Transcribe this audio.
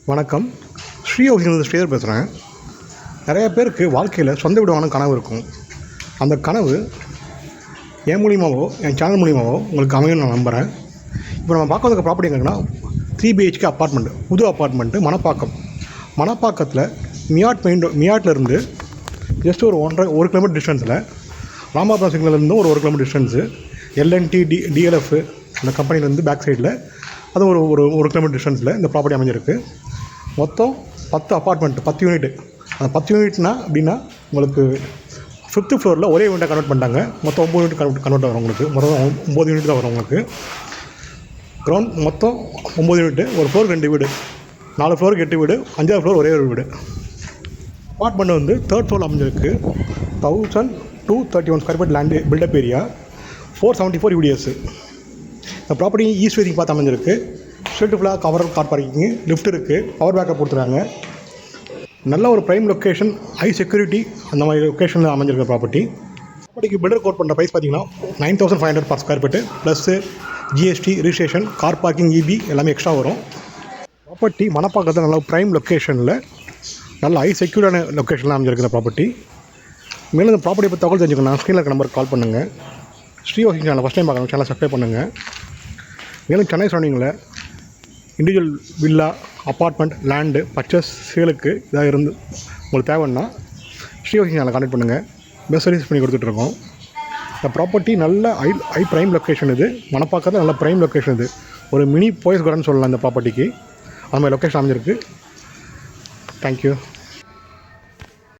வணக்கம். ஸ்ரீ ஹவுசிங்லேருந்து ஸ்ரீதர் பேசுகிறேன். நிறைய பேருக்கு வாழ்க்கையில் சொந்த வீடு வாங்கணும் கனவு இருக்கும். அந்த கனவு என் மூலியமாகவோ என் சேனல் மூலியமாகவோ உங்களுக்கு அமையும் நான் நம்புகிறேன். இப்போ நம்ம பார்க்க வந்த ப்ராப்பர்ட்டி எங்கன்னா 3 BHK அப்பார்ட்மெண்ட்டு, புது அப்பார்ட்மெண்ட்டு மணப்பாக்கத்தில் மியாட்லேருந்து ஜஸ்ட் ஒரு 1 கிலோமீட்டர் டிஸ்டன்ஸில், ராமாபுரம் சிக்னல்லேருந்து ஒரு 1 கிலோமீட்டர் டிஸ்டன்ஸு, LNT DLF அந்த கம்பெனிலேருந்து பேக் சைடில் அது ஒரு கிலோமீட்டர் டிஸ்டன்ஸில் இந்த ப்ராப்பர்ட்டி அமைஞ்சிருக்கு. மொத்தம் 10 அப்பார்ட்மெண்ட்டு, 10 யூனிட்டு. அந்த 10 யூனிட்னா அப்படின்னா உங்களுக்கு 5th ஃப்ளோரில் ஒரே யூனிட்டாக கன்வெர்ட் பண்ணிட்டாங்க. மொத்தம் 9 யூனிட் கன்வெர்ட் வரும் உங்களுக்கு. மொத்தம் 9 யூனிட் தான் வரும் உங்களுக்கு. கிரவுண்ட் மொத்தம் 9 யூனிட்டு. ஒரு ஃப்ளோருக்கு 2 வீடு, 4 ஃப்ளோருக்கு 8 வீடு, 5வது ஃப்ளோர் ஒரே ஒரு வீடு. அப்பார்ட்மெண்ட் வந்து 3rd ஃப்ளோரில் அமைஞ்சிருக்கு. 1231 square feet land, built up area, 474 UDS. இந்த ப்ராப்பர்ட்டி ஈஸ்ட் ஃபேஸிங் பார்த்து அமைஞ்சிருக்கு. ஸ்ட்ரீட் ஃபுல்லாக கவர் கார் பார்க்கிங்கு, லிஃப்ட் இருக்குது, பவர் பேக்கப் கொடுத்துருக்காங்க. நல்ல ஒரு ப்ரைம் லொக்கேஷன், ஹை செக்யூரிட்டி, அந்த மாதிரி லொக்கேஷனில் அமைஞ்சிருக்க ப்ராப்பர்ட்டிக்கு பில்டர் கோட் பண்ணுற ப்ரைஸ் பார்த்தீங்கன்னா 9500 per square feet plus GST, registration, car parking, EB எல்லாமே எக்ஸ்ட்ரா வரும். ப்ராப்பர்ட்டி மணப்பாக்கத்தில் நல்ல ப்ரைம் லொக்கேஷனில் நல்ல ஹை செக்யூர்டான லொக்கேஷனில் அமைஞ்சிருக்கிற ப்ராப்பர்ட்டி. மேலும் இந்த ப்ராப்பர்ட்டி பற்றி தகவல் தெரிஞ்சுக்கணும், ஸ்க்ரீனில் இருக்க நம்பருக்கு கால் பண்ணுங்கள். Sri housing channel first time பார்க்குறவங்க சேனலை சப்ஸ்கிரைப் பண்ணுங்கள். மேலும் சென்னை சரௌண்டிங்கில் individual villa, apartment, land purchase, சேலுக்கு இதாக இருந்து உங்களுக்கு தேவைன்னா ஸ்ரீ ஹவுசிங் சேனலை கான்டெக்ட் பண்ணுங்கள். பெஸ்ட் சர்வீஸ் பண்ணி கொடுத்துட்ருக்கோம். இந்த ப்ராப்பர்ட்டி நல்ல ஹை ப்ரைம் லொக்கேஷன். இது மணப்பாக்கத்தில் நல்ல ப்ரைம் லொக்கேஷன். இது ஒரு மினி போயஸ் கார்டன் சொல்லலாம் இந்த ப்ராப்பர்ட்டிக்கு. அது மாதிரி லொக்கேஷன் அமைஞ்சிருக்கு. தேங்க்யூ.